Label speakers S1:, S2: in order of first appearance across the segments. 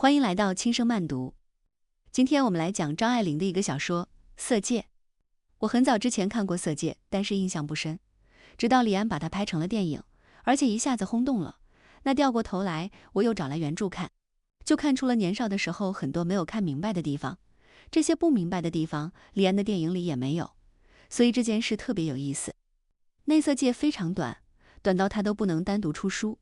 S1: 欢迎来到轻声慢读。今天我们来讲张爱玲的一个小说《色戒》。我很早之前看过《色戒》，但是印象不深，直到李安把它拍成了电影，而且一下子轰动了。那掉过头来，我又找来原著看，就看出了年少的时候很多没有看明白的地方。这些不明白的地方，李安的电影里也没有，所以这件事特别有意思。内色戒非常短，短到它都不能单独出书，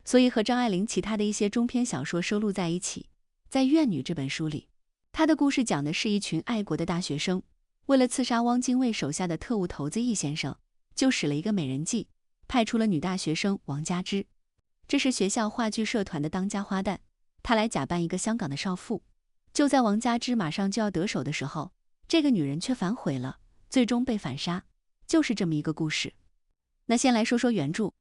S1: 所以和张爱玲其他的一些中篇小说收录在一起。在《怨女》这本书里，她的故事讲的是一群爱国的大学生，为了刺杀汪精卫手下的特务头子易先生，就使了一个美人计，派出了女大学生王佳芝。这是学校话剧社团的当家花旦，她来假扮一个香港的少妇。就在王佳芝马上就要得手的时候，这个女人却反悔了，最终被反杀。就是这么一个故事。那先来说说原著，《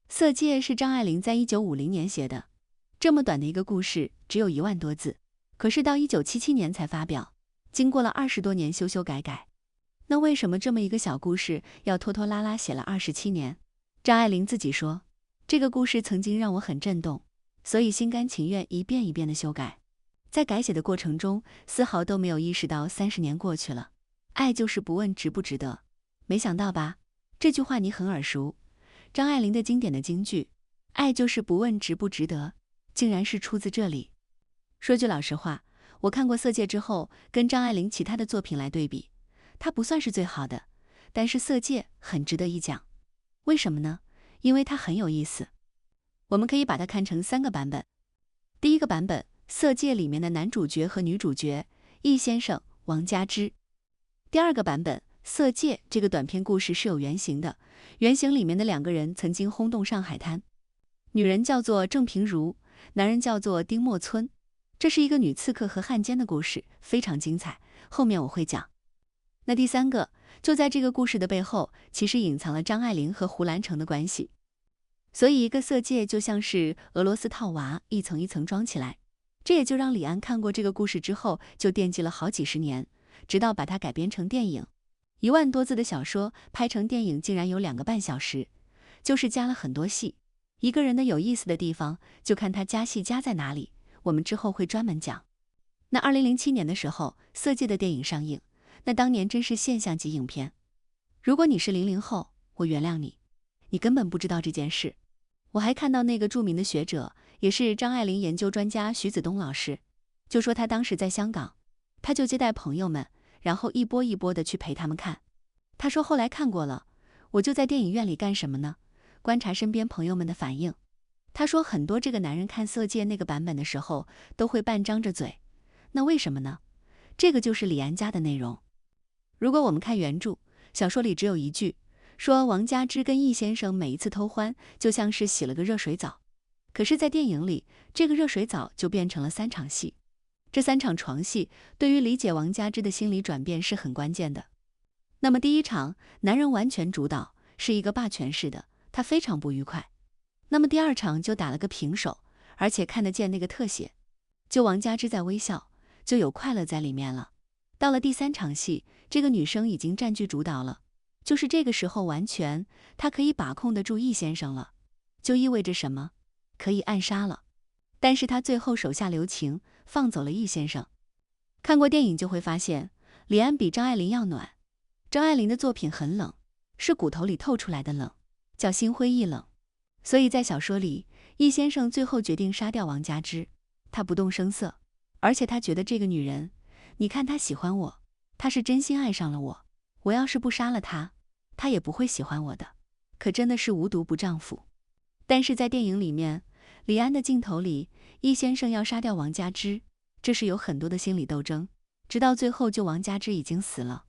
S1: 色戒》是张爱玲在1950年写的，这么短的一个故事只有1万多字，可是到1977年才发表，经过了20多年修改改。那为什么这么一个小故事要拖拖拉拉写了27年？张爱玲自己说，这个故事曾经让我很震动，所以心甘情愿一遍一遍的修改。在改写的过程中，丝毫都没有意识到30年过去了，爱就是不问值不值得。没想到吧？这句话你很耳熟，张爱玲的经典的金句，爱就是不问值不值得，竟然是出自这里。说句老实话，我看过《色戒》之后，跟张爱玲其他的作品来对比，它不算是最好的，但是《色戒》很值得一讲。为什么呢？因为它很有意思。我们可以把它看成3个版本。第一个版本，《色戒》里面的男主角和女主角易先生、王佳芝。第二个版本，《色戒》这个短篇故事是有原型的，原型里面的2个人曾经轰动上海滩，女人叫做郑平如，男人叫做丁默村。这是一个女刺客和汉奸的故事，非常精彩，后面我会讲。那第3个，就在这个故事的背后，其实隐藏了张爱玲和胡兰成的关系。所以一个色戒就像是俄罗斯套娃，一层一层装起来。这也就让李安看过这个故事之后，就惦记了好几十年，直到把它改编成电影。1万多字的小说拍成电影竟然有2个半小时，就是加了很多戏。一个人的有意思的地方，就看他加戏加在哪里，我们之后会专门讲。那2007年的时候，《色戒》的电影上映，那当年真是现象级影片。如果你是00后，我原谅你，你根本不知道这件事。我还看到那个著名的学者，也是张爱玲研究专家徐子东老师，就说他当时在香港，他就接待朋友们，然后一波一波的去陪他们看。他说后来看过了，我就在电影院里干什么呢？观察身边朋友们的反应。他说很多这个男人看《色戒》那个版本的时候，都会半张着嘴。那为什么呢？这个就是李安家的内容。如果我们看原著，小说里只有一句，说王佳芝跟易先生每一次偷欢，就像是洗了个热水澡。可是在电影里，这个热水澡就变成了3场戏。这3场床戏，对于理解王佳芝的心理转变是很关键的。那么第一场，男人完全主导，是一个霸权式的，他非常不愉快。那么第2场就打了个平手，而且看得见那个特写，就王佳芝在微笑，就有快乐在里面了。到了第3场戏，这个女生已经占据主导了，就是这个时候完全她可以把控得住易先生了，就意味着什么？可以暗杀了。但是她最后手下留情，放走了易先生。看过电影就会发现，李安比张爱玲要暖。张爱玲的作品很冷，是骨头里透出来的冷，叫心灰意冷。所以在小说里，易先生最后决定杀掉王佳芝，他不动声色，而且他觉得这个女人，你看她喜欢我，她是真心爱上了我，我要是不杀了她，她也不会喜欢我的，可真的是无毒不丈夫。但是在电影里面，李安的镜头里，易先生要杀掉王佳芝，这是有很多的心理斗争，直到最后就王佳芝已经死了，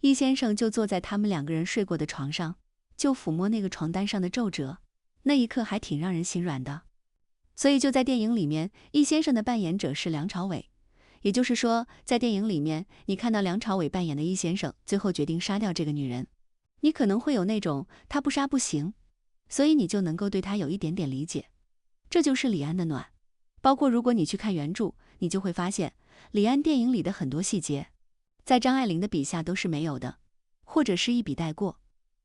S1: 易先生就坐在他们2个人睡过的床上，就抚摸那个床单上的皱褶，那一刻还挺让人心软的。所以就在电影里面，易先生的扮演者是梁朝伟，也就是说，在电影里面，你看到梁朝伟扮演的易先生最后决定杀掉这个女人，你可能会有那种他不杀不行，所以你就能够对他有一点点理解。这就是李安的暖。包括如果你去看原著，你就会发现李安电影里的很多细节，在张爱玲的笔下都是没有的，或者是一笔带过。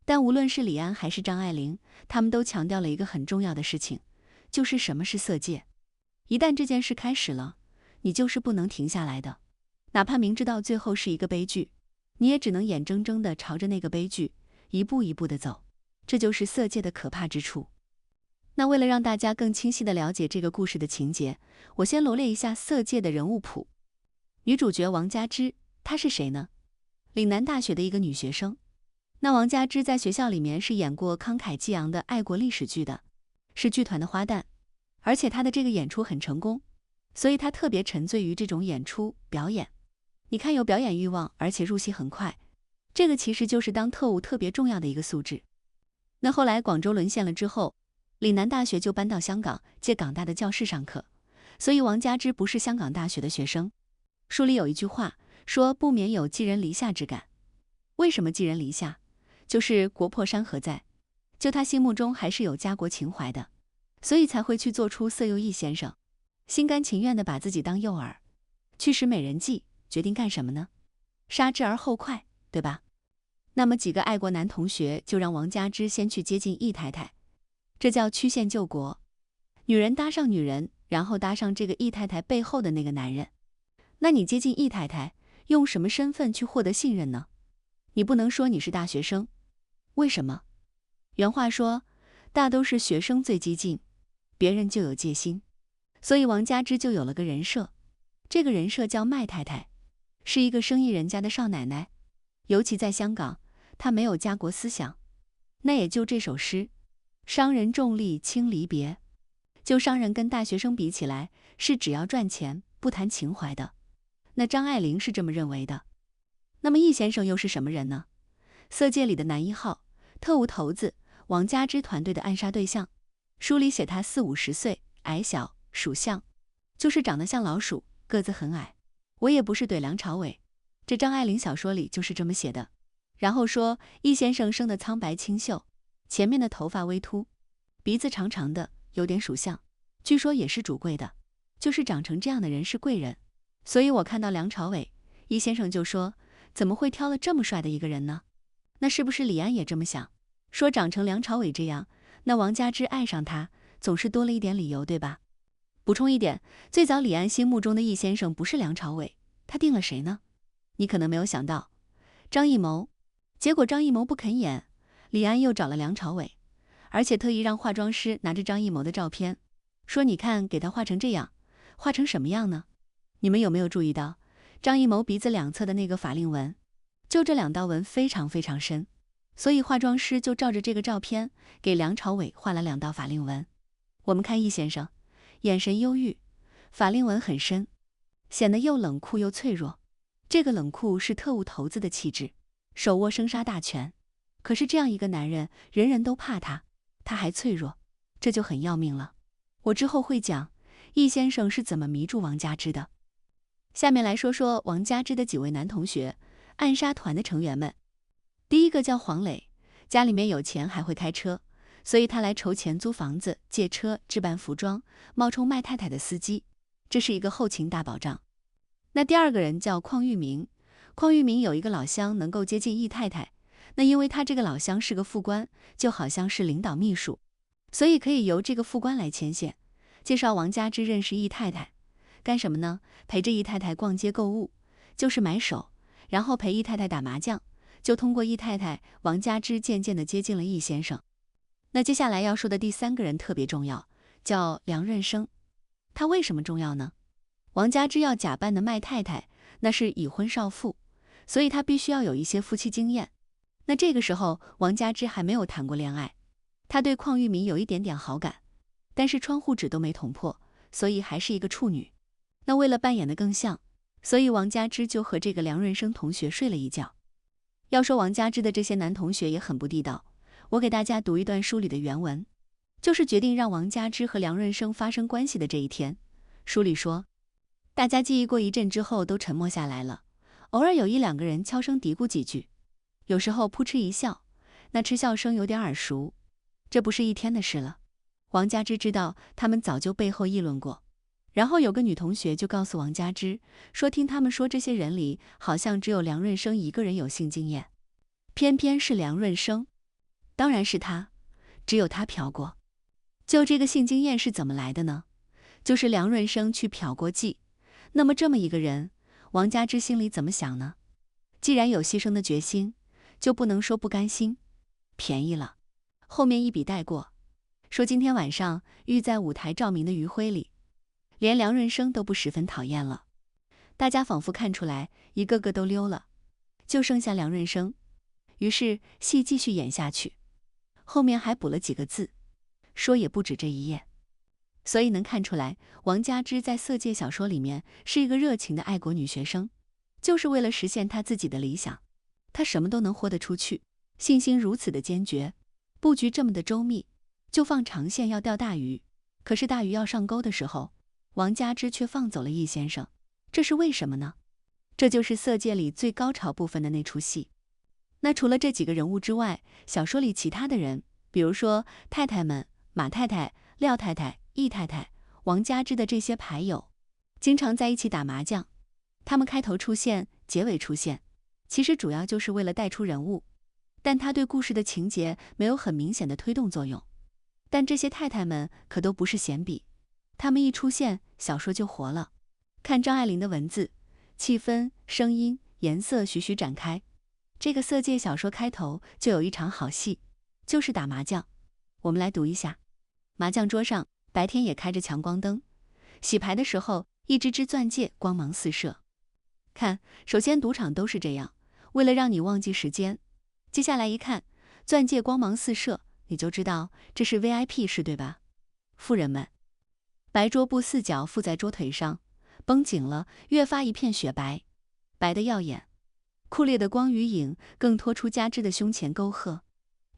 S1: 但无论是李安还是张爱玲，他们都强调了一个很重要的事情，就是什么是色戒。一旦这件事开始了，你就是不能停下来的。哪怕明知道最后是一个悲剧，你也只能眼睁睁地朝着那个悲剧一步一步地走。这就是色戒的可怕之处。那为了让大家更清晰地了解这个故事的情节，我先罗列一下色戒的人物谱。女主角王佳芝，她是谁呢？岭南大学的一个女学生。那王佳芝在学校里面是演过慷慨激昂的爱国历史剧的，是剧团的花旦，而且她的这个演出很成功，所以她特别沉醉于这种演出表演。你看，有表演欲望，而且入戏很快，这个其实就是当特务特别重要的一个素质。那后来广州沦陷了之后，岭南大学就搬到香港，借港大的教室上课，所以王佳芝不是香港大学的学生。书里有一句话说，不免有寄人篱下之感。为什么寄人篱下？就是国破山河在，就他心目中还是有家国情怀的，所以才会去做出色诱易先生，心甘情愿地把自己当诱饵，去使美人计，决定干什么呢？杀之而后快，对吧？那么几个爱国男同学就让王佳芝先去接近易太太，这叫曲线救国。女人搭上女人，然后搭上这个易太太背后的那个男人。那你接近易太太，用什么身份去获得信任呢？你不能说你是大学生。为什么？原话说，大都是学生最激进，别人就有戒心。所以王佳芝就有了个人设，这个人设叫麦太太，是一个生意人家的少奶奶。尤其在香港，她没有家国思想，那也就这首诗，商人重利轻离别。就商人跟大学生比起来，是只要赚钱不谈情怀的。那张爱玲是这么认为的。那么易先生又是什么人呢？色戒里的男一号，特务头子，王佳芝团队的暗杀对象。书里写他40-50岁，矮小，属相，就是长得像老鼠，个子很矮。我也不是怼梁朝伟，这张爱玲小说里就是这么写的。然后说易先生生得苍白清秀，前面的头发微秃，鼻子长长的，有点属相，据说也是主贵的，就是长成这样的人是贵人。所以我看到梁朝伟，易先生就说，怎么会挑了这么帅的一个人呢？那是不是李安也这么想，说长成梁朝伟这样，那王佳芝爱上他总是多了一点理由，对吧？补充一点，最早李安心目中的易先生不是梁朝伟，他定了谁呢？你可能没有想到，张艺谋。结果张艺谋不肯演，李安又找了梁朝伟，而且特意让化妆师拿着张艺谋的照片，说你看给他画成这样，画成什么样呢？你们有没有注意到张艺谋鼻子两侧的那个法令纹，就这2道纹非常非常深，所以化妆师就照着这个照片给梁朝伟画了2道法令纹。我们看易先生，眼神忧郁，法令纹很深，显得又冷酷又脆弱。这个冷酷是特务头子的气质，手握生杀大权。可是这样一个男人，人人都怕他，他还脆弱，这就很要命了。我之后会讲易先生是怎么迷住王佳芝的。下面来说说王佳芝的几位男同学，暗杀团的成员们。第一个叫黄磊，家里面有钱还会开车，所以他来筹钱租房子、借车、置办服装，冒充麦太太的司机，这是一个后勤大保障。那第二个人叫邝玉明，邝玉明有一个老乡能够接近易太太，那因为他这个老乡是个副官，就好像是领导秘书，所以可以由这个副官来牵线，介绍王佳芝认识易太太。干什么呢？陪着易太太逛街购物，就是买手，然后陪易太太打麻将，就通过易太太，王佳芝渐渐地接近了易先生。那接下来要说的第3个人特别重要，叫梁润生。他为什么重要呢？王佳芝要假扮的麦太太，那是已婚少妇，所以她必须要有一些夫妻经验。那这个时候王佳芝还没有谈过恋爱，她对邝玉明有一点点好感，但是窗户纸都没捅破，所以还是一个处女。那为了扮演得更像，所以王佳芝就和这个梁润生同学睡了一觉。要说王佳芝的这些男同学也很不地道，我给大家读一段书里的原文，就是决定让王佳芝和梁润生发生关系的这一天。书里说，大家记忆过一阵之后都沉默下来了，偶尔有1-2个人悄声嘀咕几句，有时候扑哧一笑，那嗤笑声有点耳熟。这不是一天的事了，王佳芝知道他们早就背后议论过。然后有个女同学就告诉王佳芝，说听他们说这些人里好像只有梁润生一个人有性经验，偏偏是梁润生，当然是他，只有他嫖过。就这个性经验是怎么来的呢？就是梁润生去嫖过妓，那么这么一个人，王佳芝心里怎么想呢？既然有牺牲的决心，就不能说不甘心。便宜了，后面一笔带过，说今天晚上遇在舞台照明的余晖里，连梁润生都不十分讨厌了。大家仿佛看出来，一个个都溜了，就剩下梁润生。于是戏继续演下去，后面还补了几个字，说也不止这一页。所以能看出来，王佳芝在色戒小说里面是一个热情的爱国女学生，就是为了实现她自己的理想，她什么都能豁得出去，信心如此的坚决，布局这么的周密，就放长线要钓大鱼。可是大鱼要上钩的时候，王佳芝却放走了易先生，这是为什么呢？这就是色戒里最高潮部分的那出戏。那除了这几个人物之外，小说里其他的人，比如说太太们，马太太、廖太太、易太太、王佳芝的这些牌友，经常在一起打麻将。他们开头出现，结尾出现，其实主要就是为了带出人物，但他对故事的情节没有很明显的推动作用。但这些太太们可都不是闲笔，他们一出现，小说就活了。看张爱玲的文字，气氛、声音、颜色徐徐展开。这个色戒小说开头就有一场好戏，就是打麻将。我们来读一下。麻将桌上，白天也开着强光灯，洗牌的时候，一只只钻戒光芒四射。看，首先赌场都是这样，为了让你忘记时间。接下来一看，钻戒光芒四射，你就知道这是 VIP 室，对吧？富人们。白桌布四角附在桌腿上，绷紧了，越发一片雪白，白得耀眼。酷烈的光与影更拖出佳芝的胸前沟壑，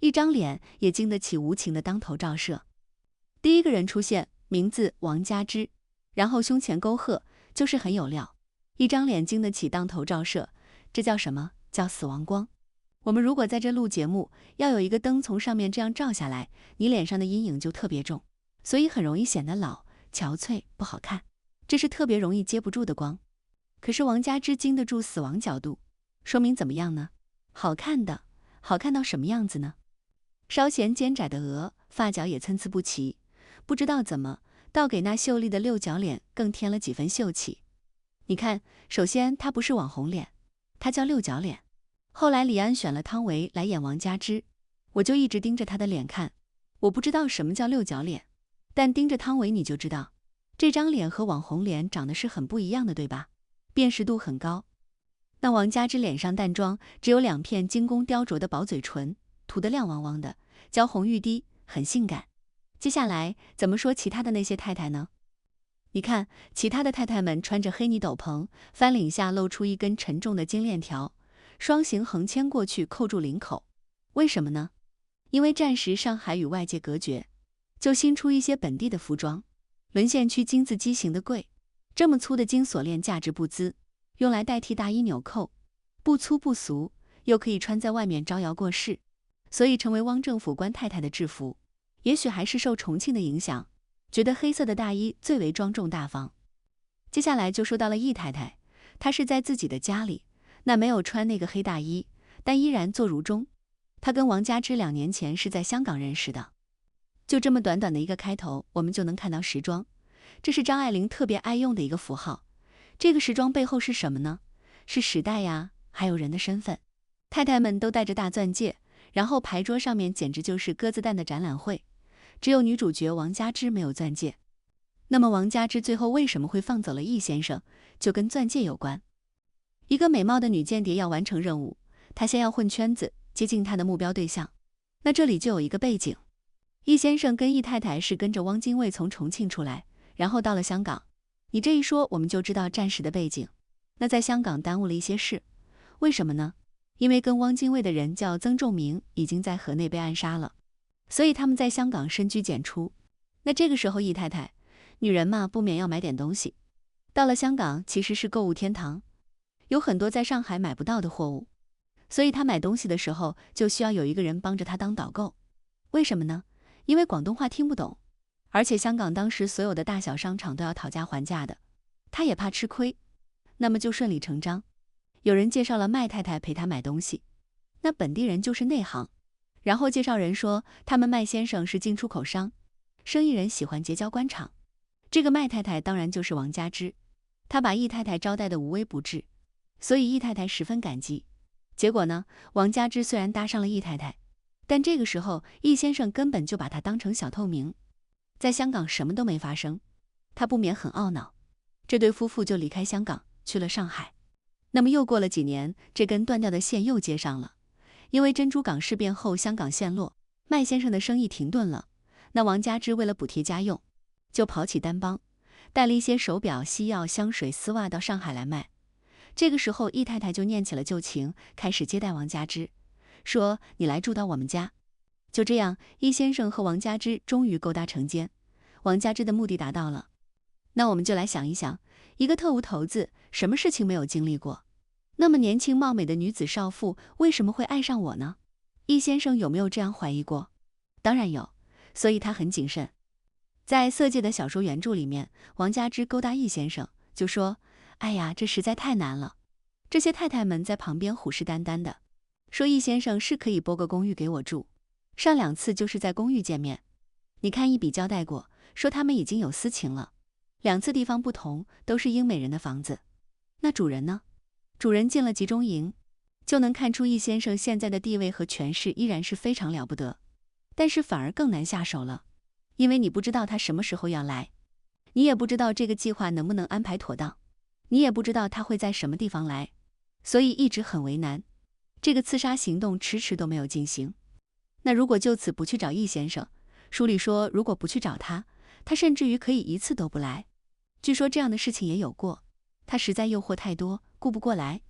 S1: 一张脸也经得起无情的当头照射。第一个人出现，名字王佳芝，然后胸前沟壑，就是很有料。一张脸经得起当头照射，这叫什么？叫死亡光。我们如果在这录节目，要有一个灯从上面这样照下来，你脸上的阴影就特别重，所以很容易显得老、憔悴、不好看。这是特别容易接不住的光。可是王佳芝经得住死亡角度，说明怎么样呢？好看的，好看到什么样子呢？稍显尖窄的额，发角也参差不齐，不知道怎么倒给那秀丽的六角脸更添了几分秀气。你看，首先她不是网红脸，她叫六角脸。后来李安选了汤唯来演王佳芝，我就一直盯着她的脸看。我不知道什么叫六角脸，但盯着汤唯你就知道，这张脸和网红脸长得是很不一样的，对吧？辨识度很高。那王佳芝脸上淡妆，只有2片精工雕琢的薄嘴唇，涂得亮汪汪的，娇红欲滴，很性感。接下来怎么说其他的那些太太呢？你看，其他的太太们穿着黑呢斗篷，翻领下露出一根沉重的金链条，双行横牵过去扣住领口。为什么呢？因为暂时上海与外界隔绝，就新出一些本地的服装。沦陷区金字畸形的贵，这么粗的金锁链价值不资，用来代替大衣纽扣，不粗不俗，又可以穿在外面招摇过市，所以成为汪政府官太太的制服。也许还是受重庆的影响，觉得黑色的大衣最为庄重大方。接下来就说到了易太太，她是在自己的家里，那没有穿那个黑大衣，但依然坐如钟。她跟王佳芝2年前是在香港认识的。就这么短短的一个开头，我们就能看到时装，这是张爱玲特别爱用的一个符号。这个时装背后是什么呢？是时代呀，还有人的身份。太太们都戴着大钻戒，然后牌桌上面简直就是鸽子蛋的展览会，只有女主角王佳芝没有钻戒。那么王佳芝最后为什么会放走了易先生，就跟钻戒有关。一个美貌的女间谍要完成任务，她先要混圈子，接近她的目标对象。那这里就有一个背景，易先生跟易太太是跟着汪精卫从重庆出来，然后到了香港。你这一说，我们就知道战时的背景。那在香港耽误了一些事，为什么呢？因为跟汪精卫的人叫曾仲明，已经在河内被暗杀了，所以他们在香港深居简出。那这个时候易太太，女人嘛，不免要买点东西。到了香港其实是购物天堂，有很多在上海买不到的货物，所以她买东西的时候就需要有一个人帮着她当导购。为什么呢？因为广东话听不懂，而且香港当时所有的大小商场都要讨价还价的，她也怕吃亏，那么就顺理成章，有人介绍了麦太太陪她买东西。那本地人就是内行，然后介绍人说他们麦先生是进出口商，生意人喜欢结交官场。这个麦太太当然就是王佳芝。他把易太太招待得无微不至，所以易太太十分感激。结果呢，王佳芝虽然搭上了易太太，但这个时候易先生根本就把她当成小透明，在香港什么都没发生，他不免很懊恼。这对夫妇就离开香港去了上海。那么又过了几年，这根断掉的线又接上了。因为珍珠港事变后，香港陷落，麦先生的生意停顿了。那王佳芝为了补贴家用，就跑起单帮，带了一些手表、西药、香水、丝袜到上海来卖。这个时候，易太太就念起了旧情，开始接待王佳芝，说：“你来住到我们家。”就这样，易先生和王佳芝终于勾搭成奸，王佳芝的目的达到了。那我们就来想一想，一个特务头子，什么事情没有经历过？那么年轻貌美的女子少妇，为什么会爱上我呢？易先生有没有这样怀疑过？当然有，所以他很谨慎。在色戒的小说原著里面，王佳芝勾搭易先生，就说：“哎呀，这实在太难了。”这些太太们在旁边虎视眈眈的，说易先生是可以拨个公寓给我住，上2次就是在公寓见面。你看一笔交代过，说他们已经有私情了，2次地方不同，都是英美人的房子。那主人呢？主人进了集中营，就能看出易先生现在的地位和权势依然是非常了不得，但是反而更难下手了，因为你不知道他什么时候要来，你也不知道这个计划能不能安排妥当，你也不知道他会在什么地方来，所以一直很为难。这个刺杀行动迟迟都没有进行。那如果就此不去找易先生，书里说如果不去找他，他甚至于可以1次都不来。据说这样的事情也有过，他实在诱惑太多，顾不过来，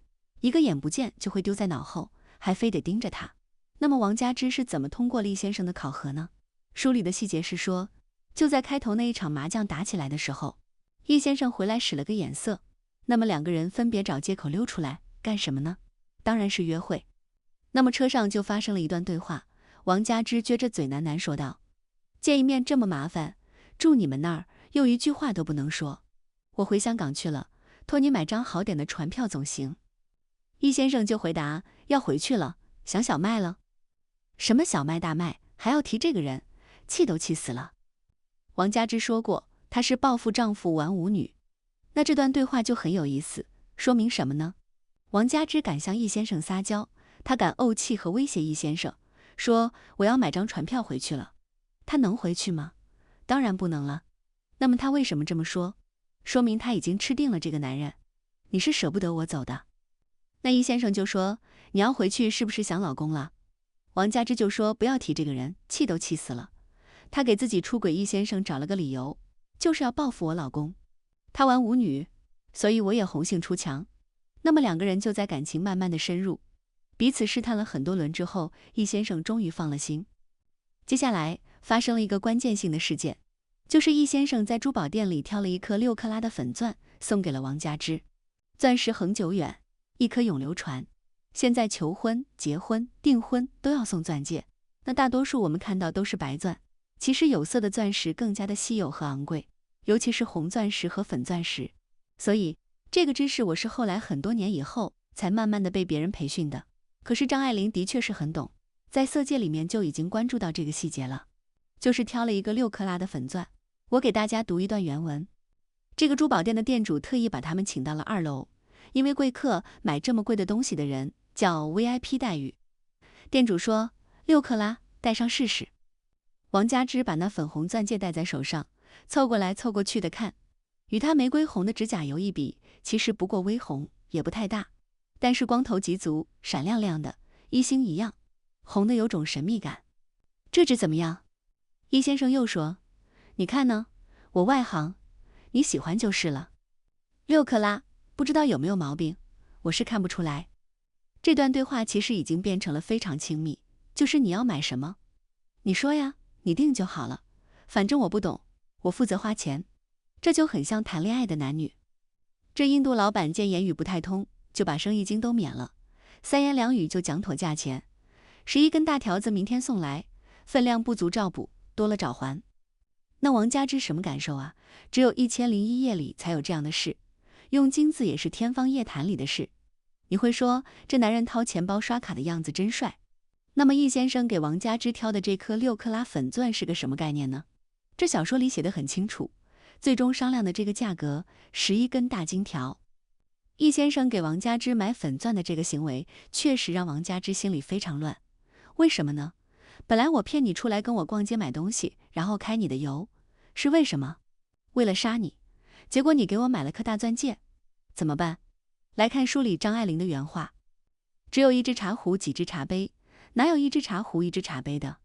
S1: 一个眼不见就会丢在脑后，还非得盯着他。那么王佳芝是怎么通过易先生的考核呢？书里的细节是说，就在开头那一场麻将打起来的时候，易先生回来使了个眼色，那么2个人分别找借口溜出来，干什么呢？当然是约会。那么车上就发生了一段对话，王佳芝撅着嘴喃喃说道：“见一面这么麻烦，住你们那儿又一句话都不能说，我回香港去了，托你买张好点的船票总行。”易先生就回答：“要回去了，想小麦了。”什么小麦大麦，还要提这个人，气都气死了。王佳芝说过，她是报复丈夫玩舞女。那这段对话就很有意思，说明什么呢？王佳芝敢向易先生撒娇，她敢怄气和威胁易先生，说我要买张船票回去了。她能回去吗？当然不能了。那么她为什么这么说？说明她已经吃定了这个男人。你是舍不得我走的。那易先生就说：“你要回去是不是想老公了？”王佳芝就说：“不要提这个人，气都气死了。他给自己出轨易先生找了个理由，就是要报复我老公。他玩舞女，所以我也红杏出墙。”那么2个人就在感情慢慢的深入，彼此试探了很多轮之后，易先生终于放了心。接下来发生了一个关键性的事件，就是易先生在珠宝店里挑了1颗6克拉的粉钻，送给了王佳芝。钻石恒久远，一颗永流传。现在求婚、结婚、订婚都要送钻戒，那大多数我们看到都是白钻，其实有色的钻石更加的稀有和昂贵，尤其是红钻石和粉钻石。所以这个知识我是后来很多年以后才慢慢的被别人培训的。可是张爱玲的确是很懂，在色戒里面就已经关注到这个细节了，就是挑了一个6克拉的粉钻。我给大家读一段原文。这个珠宝店的店主特意把他们请到了2楼，因为贵客买这么贵的东西的人叫 VIP 待遇。店主说：“6克拉，戴上试试。”王佳芝把那粉红钻戒戴在手上，凑过来凑过去的看，与她玫瑰红的指甲油一比，其实不过微红，也不太大，但是光头极足，闪亮亮的，一星一样，红的有种神秘感。这指怎么样？易先生又说：“你看呢，我外行，你喜欢就是了。6克拉，不知道有没有毛病，我是看不出来。”这段对话其实已经变成了非常亲密，就是你要买什么，你说呀，你定就好了，反正我不懂，我负责花钱。这就很像谈恋爱的男女。这印度老板见言语不太通，就把生意经都免了，3言2语就讲妥价钱。11根大条子明天送来，分量不足照补，多了找还。那王佳芝什么感受啊？只有1001夜里才有这样的事，用金字也是天方夜谭里的事。你会说这男人掏钱包刷卡的样子真帅。那么易先生给王佳芝挑的这颗6克拉粉钻是个什么概念呢？这小说里写得很清楚，最终商量的这个价格11根大金条。易先生给王佳芝买粉钻的这个行为，确实让王佳芝心里非常乱。为什么呢？本来我骗你出来跟我逛街买东西，然后开你的油，是为什么？为了杀你。结果你给我买了颗大钻戒，怎么办？来看书里张爱玲的原话：只有一只茶壶几只茶杯，哪有一只茶壶一只茶杯的？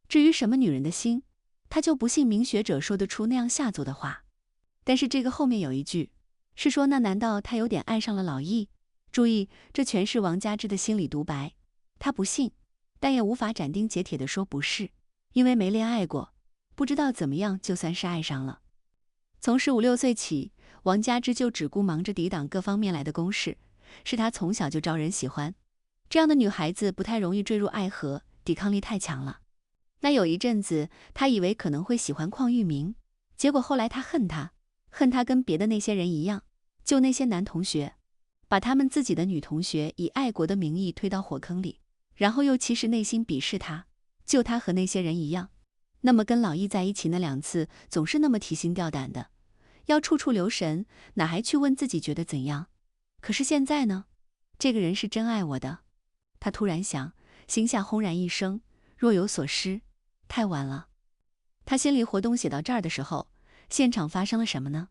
S1: 至于什么女人的心，他就不信名学者说得出那样下作的话。但是这个后面有一句，是说那难道他有点爱上了老易？注意，这全是王佳芝的心理独白，他不信，但也无法斩钉截铁地说不是，因为没恋爱过，不知道怎么样就算是爱上了。从15、16岁起，王佳芝就只顾忙着抵挡各方面来的攻势，是她从小就招人喜欢。这样的女孩子不太容易坠入爱河，抵抗力太强了。那有一阵子，她以为可能会喜欢邝裕民，结果后来她恨他跟别的那些人一样，就那些男同学，把他们自己的女同学以爱国的名义推到火坑里，然后又其实内心鄙视他，就他和那些人一样。那么跟老易在一起那2次，总是那么提心吊胆的，要处处留神，哪还去问自己觉得怎样？可是现在呢？这个人是真爱我的。他突然想，心下轰然一声，若有所失，太晚了。他心里活动写到这儿的时候，现场发生了什么呢？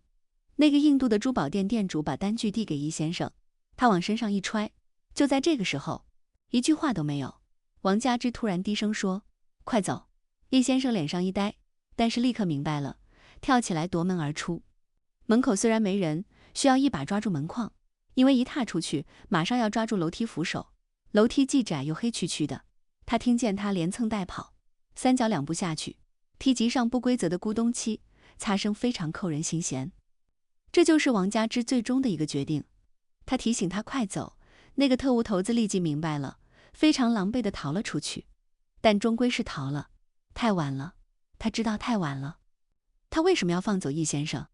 S1: 那个印度的珠宝店店主把单据递给易先生，他往身上一揣。就在这个时候，一句话都没有，王佳芝突然低声说：快走。易先生脸上一呆，但是立刻明白了，跳起来夺门而出。门口虽然没人，需要一把抓住门框，因为一踏出去，马上要抓住楼梯扶手。楼梯既窄又黑黢黢的，他听见他连蹭带跑，3脚2步下去，梯级上不规则的咕咚漆，擦声非常扣人心弦。这就是王佳芝最终的一个决定。他提醒他快走，那个特务头子立即明白了，非常狼狈地逃了出去。但终归是逃了，太晚了，他知道太晚了。他为什么要放走易先生？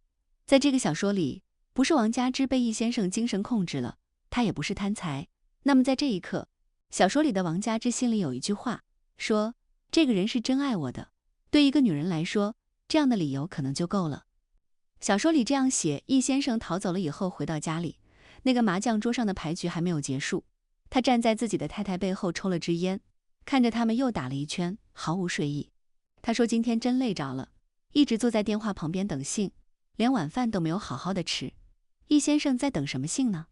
S1: 在这个小说里，不是王佳芝被易先生精神控制了，他也不是贪财。那么在这一刻，小说里的王佳芝心里有一句话，说这个人是真爱我的。对一个女人来说，这样的理由可能就够了。小说里这样写，易先生逃走了以后回到家里，那个麻将桌上的牌局还没有结束，他站在自己的太太背后抽了支烟，看着他们又打了一圈，毫无睡意。他说今天真累着了，一直坐在电话旁边等信，连晚饭都没有好好的吃。易先生在等什么信呢？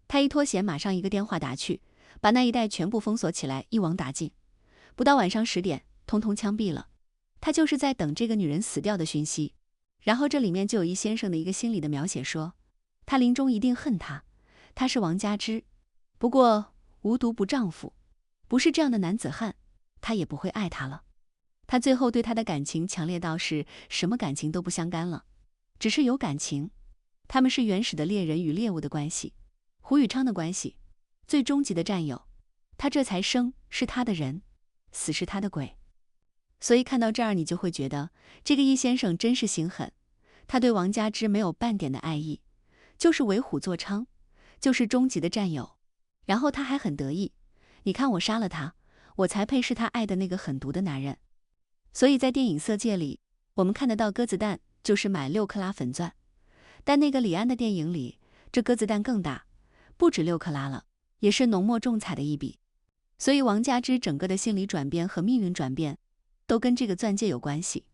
S1: 他一脱鞋，马上一个电话打去，把那一带全部封锁起来，一网打尽。不到晚上10点，通通枪毙了。他就是在等这个女人死掉的讯息。然后这里面就有易先生的一个心理的描写，说他临终一定恨她，她是王佳芝，不过无毒不丈夫，不是这样的男子汉，他也不会爱她了。他最后对她的感情强烈到是什么感情都不相干了，只是有感情。他们是原始的猎人与猎物的关系，胡宇昌的关系，最终极的战友。他这才生是他的人，死是他的鬼。所以看到这儿，你就会觉得这个易先生真是心狠，他对王佳芝没有半点的爱意，就是为虎作伥，就是终极的战友。然后他还很得意，你看我杀了他，我才配是他爱的那个狠毒的男人。所以在电影《色戒》里，我们看得到鸽子蛋就是买6克拉粉钻，但那个李安的电影里，这鸽子蛋更大，不止6克拉了，也是浓墨重彩的一笔。所以王佳芝整个的心理转变和命运转变都跟这个钻戒有关系。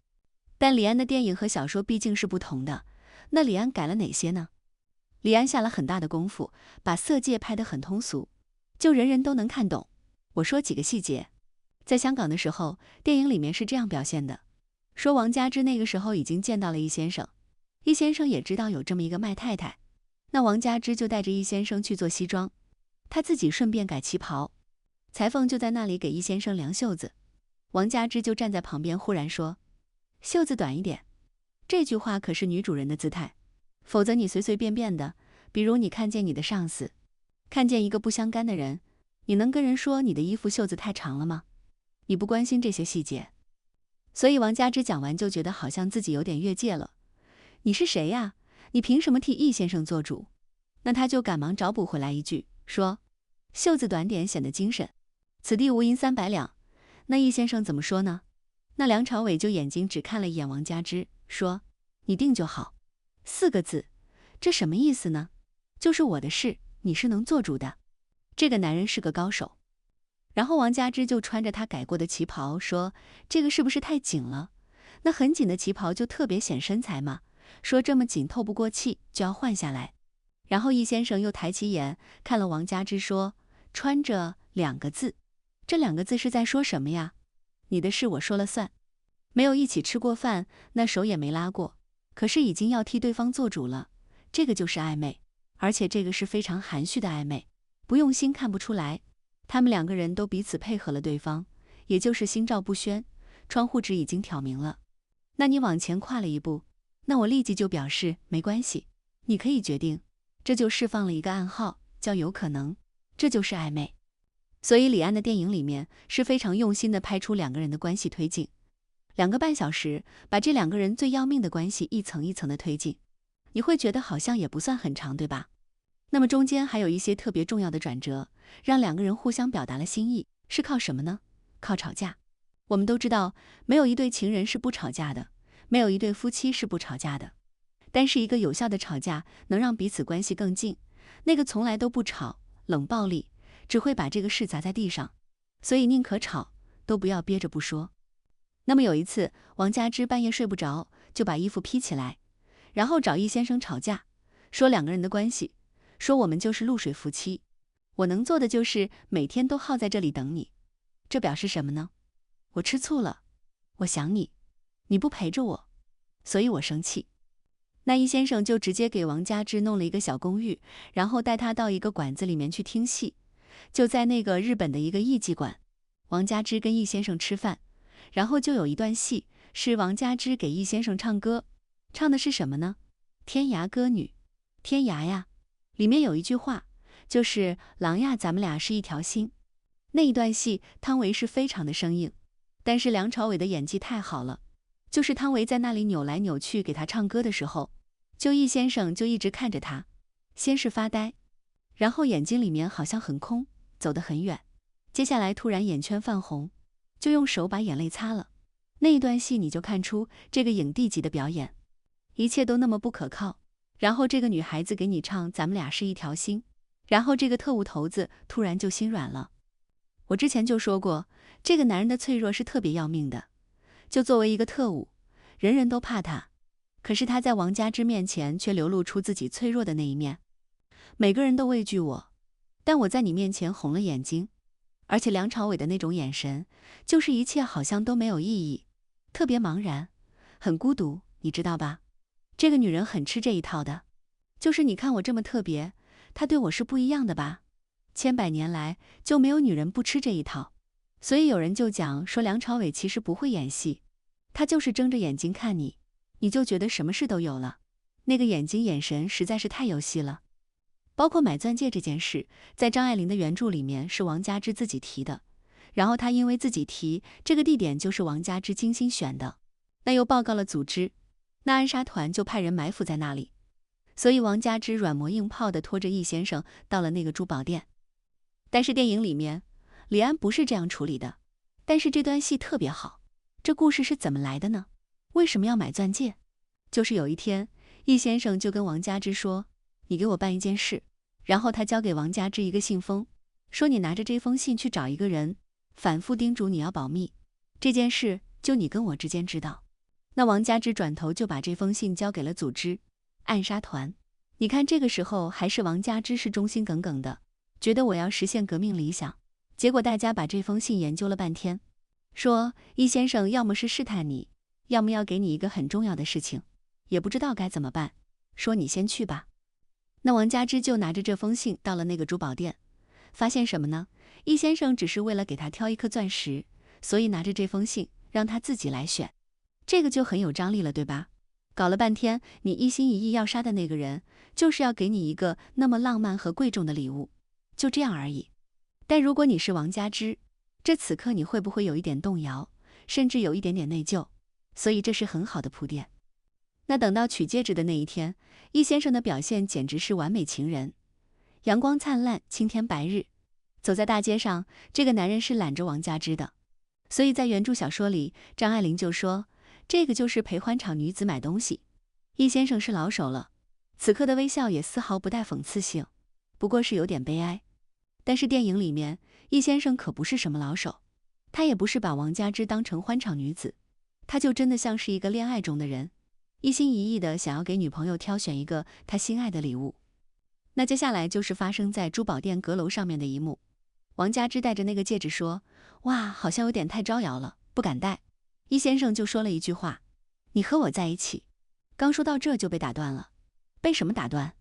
S1: 但李安的电影和小说毕竟是不同的，那李安改了哪些呢？李安下了很大的功夫，把色戒拍得很通俗，就人人都能看懂。我说几个细节。在香港的时候，电影里面是这样表现的，说王佳芝那个时候已经见到了易先生，易先生也知道有这么一个麦太太，那王佳芝就带着易先生去做西装，他自己顺便改旗袍，裁缝就在那里给易先生量袖子，王佳芝就站在旁边忽然说，袖子短一点。这句话可是女主人的姿态，否则你随随便便的，比如你看见你的上司，看见一个不相干的人，你能跟人说你的衣服袖子太长了吗？你不关心这些细节。所以王佳芝讲完就觉得好像自己有点越界了，你是谁呀？你凭什么替易先生做主？那他就赶忙找补回来一句，说袖子短点显得精神，此地无银300两。那易先生怎么说呢？那梁朝伟就眼睛只看了一眼王佳芝，说你定就好。4个字，这什么意思呢？就是我的事，你是能做主的。这个男人是个高手。然后王佳芝就穿着她改过的旗袍说，这个是不是太紧了？那很紧的旗袍就特别显身材嘛，说这么紧透不过气，就要换下来。然后易先生又抬起眼看了王佳芝说，穿着2个字，这2个字是在说什么呀？你的事我说了算。没有一起吃过饭，那手也没拉过，可是已经要替对方做主了，这个就是暧昧，而且这个是非常含蓄的暧昧，不用心看不出来。他们2个人都彼此配合了对方，也就是心照不宣，窗户纸已经挑明了。那你往前跨了一步，那我立即就表示没关系，你可以决定，这就释放了一个暗号，叫有可能，这就是暧昧。所以李安的电影里面是非常用心的拍出2个人的关系推进，2个半小时把这2个人最要命的关系一层一层的推进，你会觉得好像也不算很长，对吧？那么中间还有一些特别重要的转折，让2个人互相表达了心意，是靠什么呢？靠吵架。我们都知道，没有一对情人是不吵架的，没有一对夫妻是不吵架的。但是一个有效的吵架能让彼此关系更近，那个从来都不吵，冷暴力，只会把这个事砸在地上。所以宁可吵，都不要憋着不说。那么有一次，王佳芝半夜睡不着，就把衣服披起来，然后找易先生吵架，说2个人的关系，说我们就是露水夫妻，我能做的就是每天都耗在这里等你。这表示什么呢？我吃醋了，我想你，你不陪着我，所以我生气。那易先生就直接给王佳芝弄了一个小公寓，然后带她到一个馆子里面去听戏，就在那个日本的一个艺伎馆，王佳芝跟易先生吃饭，然后就有一段戏是王佳芝给易先生唱歌，唱的是什么呢？天涯歌女，天涯呀，里面有一句话，就是郎呀，咱们俩是一条心。那一段戏汤唯是非常的生硬，但是梁朝伟的演技太好了，就是汤唯在那里扭来扭去给他唱歌的时候，就易先生就一直看着他，先是发呆，然后眼睛里面好像很空，走得很远，接下来突然眼圈泛红，就用手把眼泪擦了。那一段戏你就看出这个影帝级的表演，一切都那么不可靠。然后这个女孩子给你唱咱们俩是一条心，然后这个特务头子突然就心软了。我之前就说过，这个男人的脆弱是特别要命的，就作为一个特务，人人都怕他，可是他在王佳芝面前却流露出自己脆弱的那一面。每个人都畏惧我，但我在你面前红了眼睛。而且梁朝伟的那种眼神，就是一切好像都没有意义，特别茫然，很孤独，你知道吧？这个女人很吃这一套的，就是你看我这么特别，她对我是不一样的吧？千百年来就没有女人不吃这一套。所以有人就讲说梁朝伟其实不会演戏，他就是睁着眼睛看你，你就觉得什么事都有了，那个眼睛眼神实在是太有戏了。包括买钻戒这件事，在张爱玲的原著里面是王佳芝自己提的，然后她因为自己提，这个地点就是王佳芝精心选的，那又报告了组织，那暗杀团就派人埋伏在那里，所以王佳芝软磨硬泡的拖着易先生到了那个珠宝店。但是电影里面李安不是这样处理的，但是这段戏特别好。这故事是怎么来的呢？为什么要买钻戒？就是有一天，易先生就跟王佳芝说，你给我办一件事，然后他交给王佳芝一个信封，说你拿着这封信去找一个人，反复叮嘱你要保密，这件事就你跟我之间知道。那王佳芝转头就把这封信交给了组织暗杀团。你看这个时候还是王佳芝是忠心耿耿的，觉得我要实现革命理想。结果大家把这封信研究了半天，说易先生要么是试探你，要么要给你一个很重要的事情，也不知道该怎么办，说你先去吧。那王佳芝就拿着这封信到了那个珠宝店，发现什么呢？易先生只是为了给他挑一颗钻石，所以拿着这封信让他自己来选，这个就很有张力了，对吧？搞了半天，你一心一意要杀的那个人，就是要给你一个那么浪漫和贵重的礼物，就这样而已。但如果你是王佳芝，这此刻你会不会有一点动摇，甚至有一点点内疚？所以这是很好的铺垫。那等到取戒指的那一天，易先生的表现简直是完美情人，阳光灿烂，青天白日，走在大街上，这个男人是揽着王佳芝的。所以在原著小说里，张爱玲就说，这个就是陪欢场女子买东西。易先生是老手了，此刻的微笑也丝毫不带讽刺性，不过是有点悲哀。但是电影里面，易先生可不是什么老手，他也不是把王佳芝当成欢场女子，他就真的像是一个恋爱中的人，一心一意的想要给女朋友挑选一个他心爱的礼物。那接下来就是发生在珠宝店阁楼上面的一幕，王佳芝戴着那个戒指说：“哇，好像有点太招摇了，不敢戴。”易先生就说了一句话：“你和我在一起。”刚说到这就被打断了。被什么打断？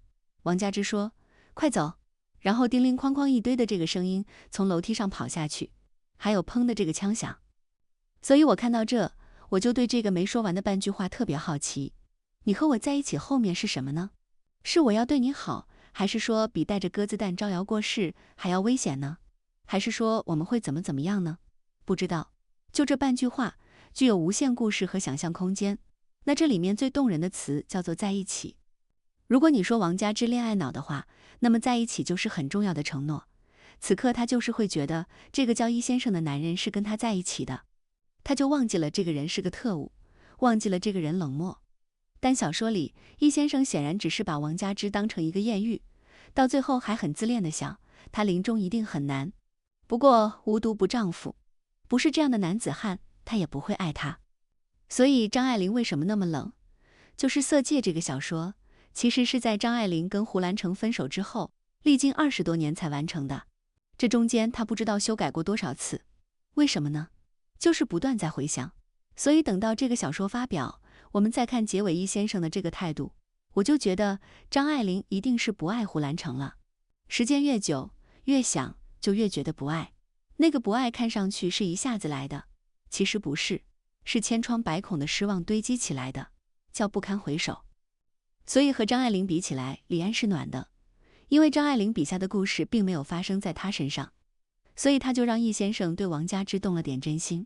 S1: 王佳芝说：“快走。”然后叮铃哐哐一堆的这个声音从楼梯上跑下去，还有砰的这个枪响。所以我看到这，我就对这个没说完的半句话特别好奇。你和我在一起后面是什么呢？是我要对你好，还是说比带着鸽子蛋招摇过市还要危险呢？还是说我们会怎么样呢？不知道。就这半句话，具有无限故事和想象空间。那这里面最动人的词叫做在一起。如果你说王佳芝恋爱脑的话，那么在一起就是很重要的承诺。此刻他就是会觉得这个叫易先生的男人是跟他在一起的，他就忘记了这个人是个特务，忘记了这个人冷漠。但小说里，易先生显然只是把王佳芝当成一个艳遇，到最后还很自恋的想，他临终一定很难。不过无毒不丈夫，不是这样的男子汉，他也不会爱她。所以张爱玲为什么那么冷？就是《色戒》这个小说，其实是在张爱玲跟胡兰成分手之后，历经20多年才完成的。这中间她不知道修改过多少次，为什么呢？就是不断在回想。所以等到这个小说发表，我们再看结尾易先生的这个态度，我就觉得张爱玲一定是不爱胡兰成了。时间越久，越想就越觉得不爱。那个不爱看上去是一下子来的，其实不是，是千疮百孔的失望堆积起来的，叫不堪回首。所以和张爱玲比起来，李安是暖的，因为张爱玲笔下的故事并没有发生在她身上，所以他就让易先生对王佳芝动了点真心。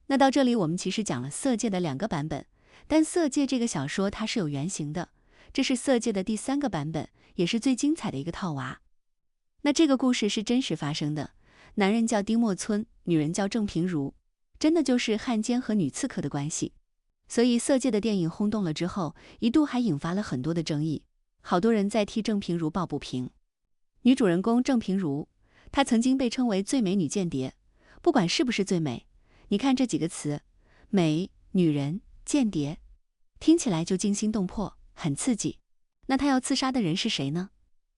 S1: 那到这里我们其实讲了《色戒》的2个版本，但《色戒》这个小说它是有原型的，这是《色戒》的第3个版本，也是最精彩的一个套娃。那这个故事是真实发生的，男人叫丁默村，女人叫郑平如，真的就是汉奸和女刺客的关系。所以《色戒》的电影轰动了之后，一度还引发了很多的争议，好多人在替郑平如抱不平。女主人公郑平如，她曾经被称为最美女间谍，不管是不是最美，你看这几个词，美、女人、间谍，听起来就惊心动魄，很刺激。那她要刺杀的人是谁呢？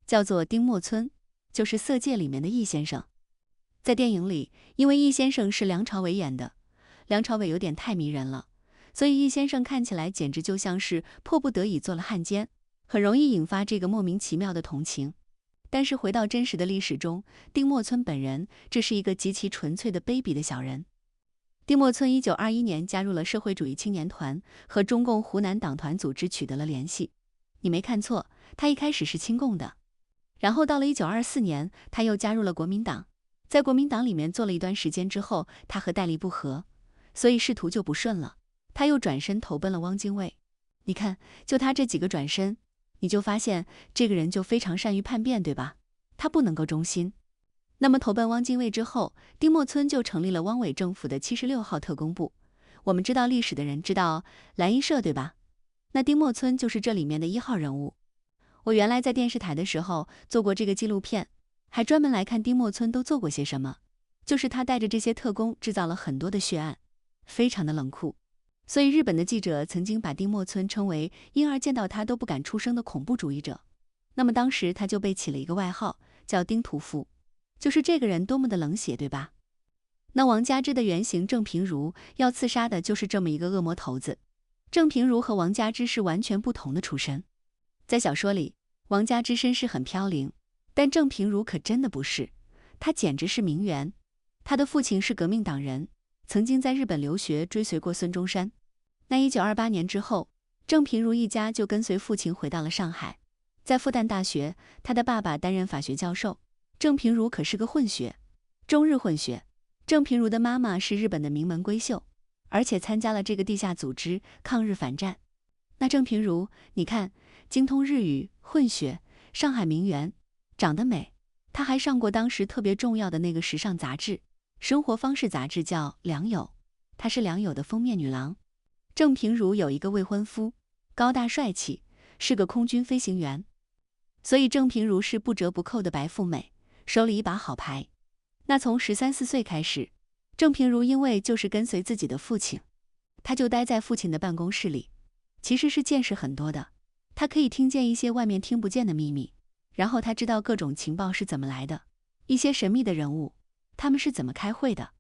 S1: 叫做丁默村，就是《色戒》里面的易先生。在电影里，因为易先生是梁朝伟演的，梁朝伟有点太迷人了，所以易先生看起来简直就像是迫不得已做了汉奸，很容易引发这个莫名其妙的同情。但是回到真实的历史中，丁默村本人这是一个极其纯粹的卑鄙的小人。丁默村1921年加入了社会主义青年团，和中共湖南党团组织取得了联系。你没看错，他一开始是亲共的，然后到了1924年，他又加入了国民党。在国民党里面做了一段时间之后，他和戴笠不和，所以仕途就不顺了，他又转身投奔了汪精卫。你看，就他这几个转身，你就发现这个人就非常善于叛变，对吧？他不能够忠心。那么投奔汪精卫之后，丁默村就成立了汪伪政府的76号特工部。我们知道历史的人知道蓝衣社，对吧？那丁默村就是这里面的1号人物。我原来在电视台的时候做过这个纪录片，还专门来看丁默村都做过些什么，就是他带着这些特工制造了很多的血案，非常的冷酷。所以日本的记者曾经把丁默村称为婴儿见到他都不敢出声的恐怖主义者。那么当时他就被起了一个外号，叫丁屠夫，就是这个人多么的冷血，对吧？那王佳芝的原型郑平如要刺杀的就是这么一个恶魔头子。郑平如和王佳芝是完全不同的出身。在小说里，王佳芝身世很飘零，但郑平如可真的不是，她简直是名媛。她的父亲是革命党人，曾经在日本留学，追随过孙中山。那1928年之后，郑平如一家就跟随父亲回到了上海。在复旦大学，他的爸爸担任法学教授，郑平如可是个混血，中日混血。郑平如的妈妈是日本的名门闺秀，而且参加了这个地下组织抗日反战。那郑平如，你看，精通日语，混血，上海名媛，长得美，她还上过当时特别重要的那个时尚杂志，生活方式杂志叫良友，她是良友的封面女郎。郑平如有一个未婚夫，高大帅气，是个空军飞行员。所以郑平如是不折不扣的白富美，手里一把好牌。那从13、14岁开始，郑平如因为就是跟随自己的父亲，他就待在父亲的办公室里，其实是见识很多的。他可以听见一些外面听不见的秘密，然后他知道各种情报是怎么来的，一些神秘的人物，他们是怎么开会的。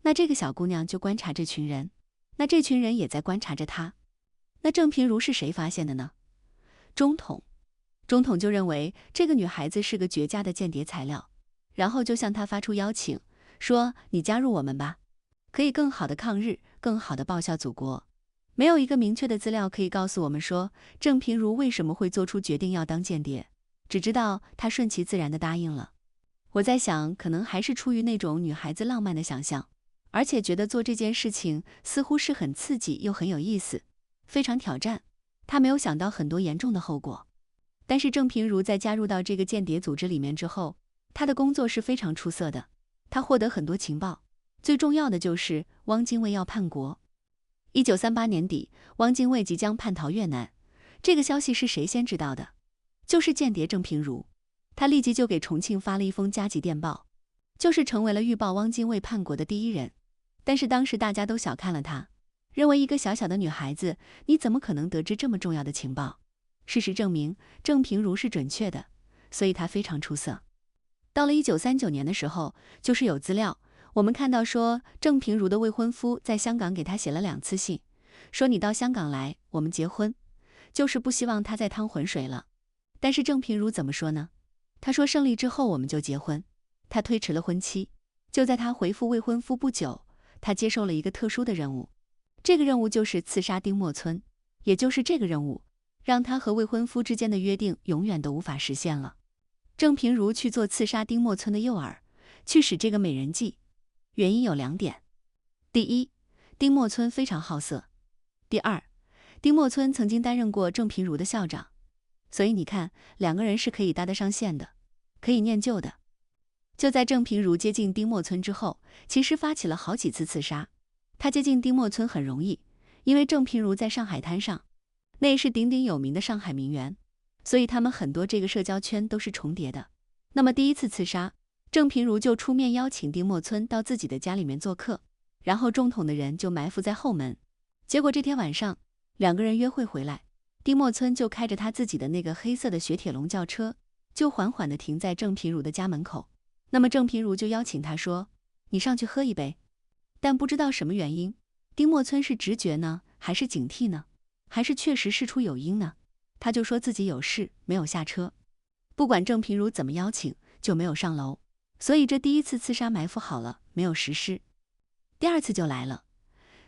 S1: 那这个小姑娘就观察这群人，那这群人也在观察着她。那郑平如是谁发现的呢？中统。中统就认为这个女孩子是个绝佳的间谍材料，然后就向她发出邀请，说你加入我们吧，可以更好的抗日，更好的报效祖国。没有一个明确的资料可以告诉我们说郑平如为什么会做出决定要当间谍，只知道她顺其自然的答应了。我在想，可能还是出于那种女孩子浪漫的想象，而且觉得做这件事情似乎是很刺激又很有意思，非常挑战。她没有想到很多严重的后果。但是郑平如在加入到这个间谍组织里面之后，她的工作是非常出色的，她获得很多情报，最重要的就是汪精卫要叛国。1938年底，汪精卫即将叛逃越南，这个消息是谁先知道的？就是间谍郑平如。他立即就给重庆发了一封加急电报，就是成为了预报汪精卫叛国的第一人。但是当时大家都小看了他，认为一个小小的女孩子，你怎么可能得知这么重要的情报？事实证明，郑平如是准确的，所以她非常出色。到了1939年的时候，就是有资料，我们看到说郑平如的未婚夫在香港给她写了2次信，说你到香港来，我们结婚，就是不希望她再趟浑水了。但是郑平如怎么说呢？她说胜利之后我们就结婚，她推迟了婚期。就在她回复未婚夫不久，她接受了一个特殊的任务，这个任务就是刺杀丁默村，也就是这个任务让她和未婚夫之间的约定永远都无法实现了。郑平如去做刺杀丁默村的诱饵，去使这个美人计，原因有2点。第一，丁默村非常好色。第二，丁默村曾经担任过郑平如的校长，所以你看2个人是可以搭得上线的，可以念旧的。就在郑平如接近丁默村之后，其实发起了好几次刺杀。他接近丁默村很容易，因为郑平如在上海滩上，那也是鼎鼎有名的上海名媛，所以他们很多这个社交圈都是重叠的。那么第一次刺杀，郑平如就出面邀请丁默村到自己的家里面做客，然后中统的人就埋伏在后门。结果这天晚上2个人约会回来，丁默村就开着他自己的那个黑色的雪铁龙轿车，就缓缓地停在郑平如的家门口。那么郑平如就邀请他说，你上去喝一杯。但不知道什么原因，丁默村是直觉呢，还是警惕呢，还是确实事出有因呢？他就说自己有事，没有下车。不管郑平如怎么邀请，就没有上楼。所以这第一次刺杀埋伏好了，没有实施。第二次就来了。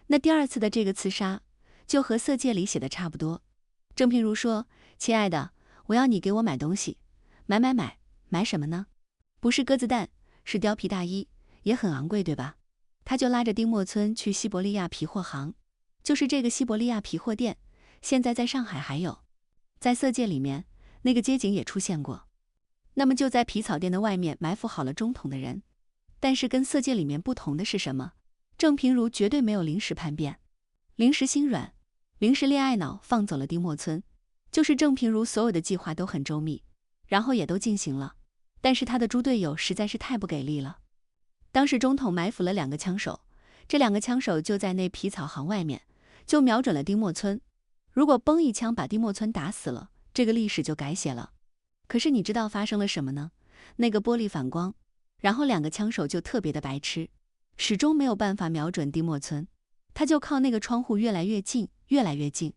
S1: 那第二次的这个刺杀，就和色戒里写的差不多。郑平如说，亲爱的，我要你给我买东西。买什么呢？不是鸽子蛋，是貂皮大衣，也很昂贵，对吧？他就拉着丁默村去西伯利亚皮货行，就是这个西伯利亚皮货店，现在在上海还有。在色戒里面，那个街景也出现过。那么就在皮草店的外面埋伏好了中统的人。但是跟色戒里面不同的是什么？郑平如绝对没有临时叛变，临时心软，临时恋爱脑放走了丁默村。就是郑平如所有的计划都很周密，然后也都进行了，但是他的猪队友实在是太不给力了。当时中统埋伏了2个枪手，这2个枪手就在那皮草行外面，就瞄准了丁默村。如果崩一枪把丁默村打死了，这个历史就改写了。可是你知道发生了什么呢？那个玻璃反光，然后2个枪手就特别的白痴，始终没有办法瞄准丁默村。他就靠那个窗户越来越近，越来越近，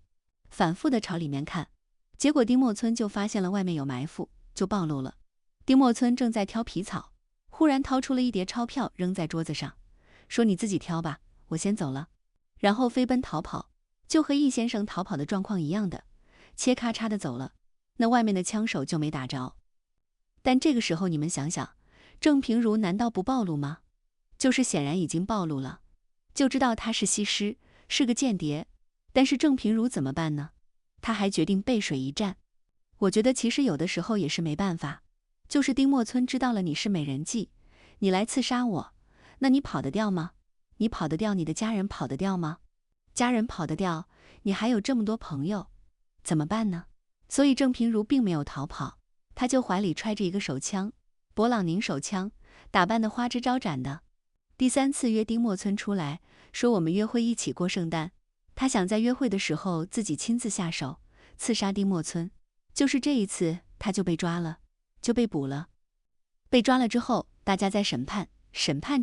S1: 反复的朝里面看。结果丁默村就发现了外面有埋伏，就暴露了。丁默村正在挑皮草，忽然掏出了一叠钞票扔在桌子上，说你自己挑吧，我先走了。然后飞奔逃跑，就和易先生逃跑的状况一样的，切咔嚓的走了。那外面的枪手就没打着。但这个时候你们想想，郑平如难道不暴露吗？就是显然已经暴露了，就知道他是西施，是个间谍。但是郑平如怎么办呢？他还决定背水一战。我觉得其实有的时候也是没办法，就是丁默村知道了你是美人计，你来刺杀我，那你跑得掉吗？你跑得掉，你的家人跑得掉吗？家人跑得掉，你还有这么多朋友，怎么办呢？所以郑平如并没有逃跑，她就怀里揣着一个手枪，勃朗宁手枪，打扮得花枝招展的。第3次约丁默村出来，说我们约会一起过圣诞。她想在约会的时候自己亲自下手，刺杀丁默村。就是这一次，她就被抓了，就被捕了。被抓了之后，大家在审判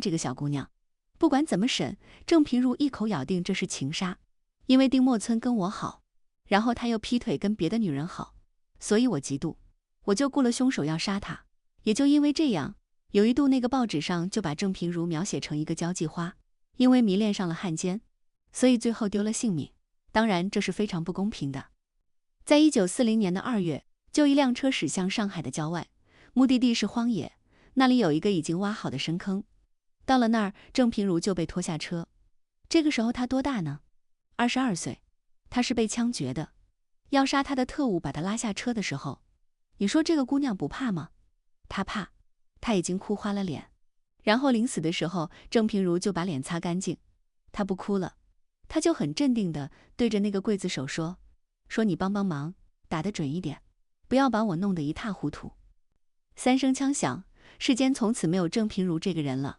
S1: 这个小姑娘。不管怎么审，郑平如一口咬定这是情杀，因为丁默村跟我好，然后他又劈腿跟别的女人好，所以我嫉妒，我就雇了凶手要杀他。也就因为这样，有一度那个报纸上就把郑平如描写成一个交际花，因为迷恋上了汉奸，所以最后丢了性命。当然这是非常不公平的。在1940年的2月，就一辆车驶向上海的郊外，目的地是荒野，那里有一个已经挖好的深坑。到了那儿，郑平如就被拖下车。这个时候他多大呢？22岁。他是被枪决的。要杀他的特务把他拉下车的时候，你说这个姑娘不怕吗？她怕，她已经哭花了脸。然后临死的时候，郑平如就把脸擦干净，她不哭了，她就很镇定地对着那个刽子手说你帮帮忙，打得准一点，不要把我弄得一塌糊涂。3声枪响，世间从此没有郑平如这个人了。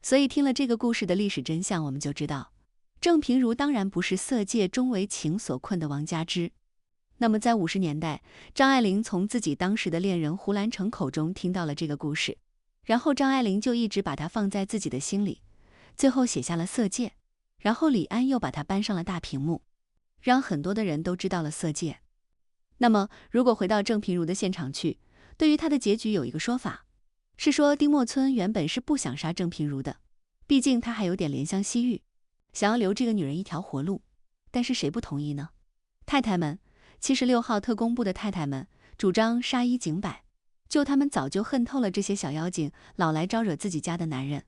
S1: 所以听了这个故事的历史真相，我们就知道，郑平如当然不是色戒中为情所困的王佳芝。那么在50年代，张爱玲从自己当时的恋人胡兰成口中听到了这个故事，然后张爱玲就一直把它放在自己的心里，最后写下了色戒，然后李安又把它搬上了大屏幕，让很多的人都知道了色戒。那么如果回到郑平如的现场去，对于他的结局有一个说法，是说丁默村原本是不想杀郑平如的，毕竟他还有点怜香惜玉，想要留这个女人一条活路。但是谁不同意呢？太太们，76号特工部的太太们主张杀一儆百，就他们早就恨透了这些小妖精老来招惹自己家的男人，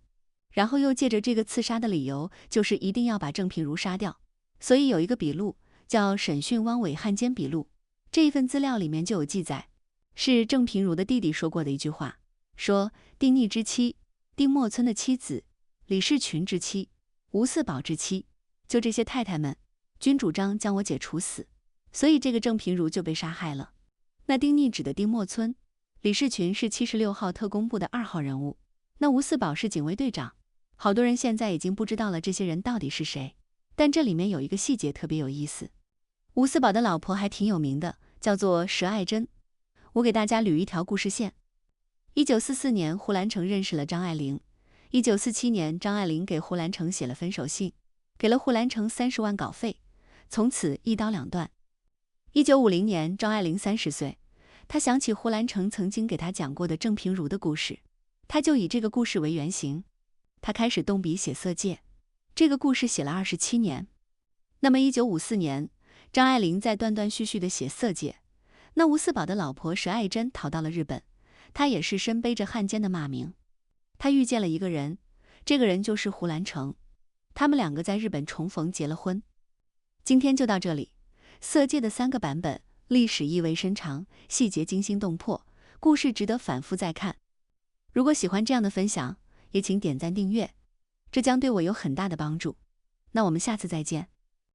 S1: 然后又借着这个刺杀的理由，就是一定要把郑平如杀掉。所以有一个笔录叫《审讯汪伪汉奸笔录》，这一份资料里面就有记载，是郑平如的弟弟说过的一句话，说丁逆之妻、丁默村的妻子、李士群之妻、吴四宝之妻，就这些太太们均主张将我姐处死，所以这个郑平如就被杀害了。那丁逆指的丁默村，李士群是76号特工部的2号人物，那吴四宝是警卫队长。好多人现在已经不知道了这些人到底是谁，但这里面有一个细节特别有意思。吴四宝的老婆还挺有名的，叫做佘爱珍。我给大家捋一条故事线。1944年，胡兰成认识了张爱玲。1947年，张爱玲给胡兰成写了分手信，给了胡兰成30万稿费，从此一刀两断。1950年，张爱玲30岁，她想起胡兰成曾经给她讲过的郑平如的故事，她就以这个故事为原型，她开始动笔写色戒。这个故事写了27年。那么1954年，张爱玲在断断续续地写色戒，那吴四宝的老婆佘爱珍逃到了日本，她也是身背着汉奸的骂名。她遇见了一个人，这个人就是胡兰成，他们2个在日本重逢结了婚。今天就到这里，色戒的3个版本，历史意味深长，细节惊心动魄，故事值得反复再看。如果喜欢这样的分享，也请点赞订阅，这将对我有很大的帮助。那我们下次再见。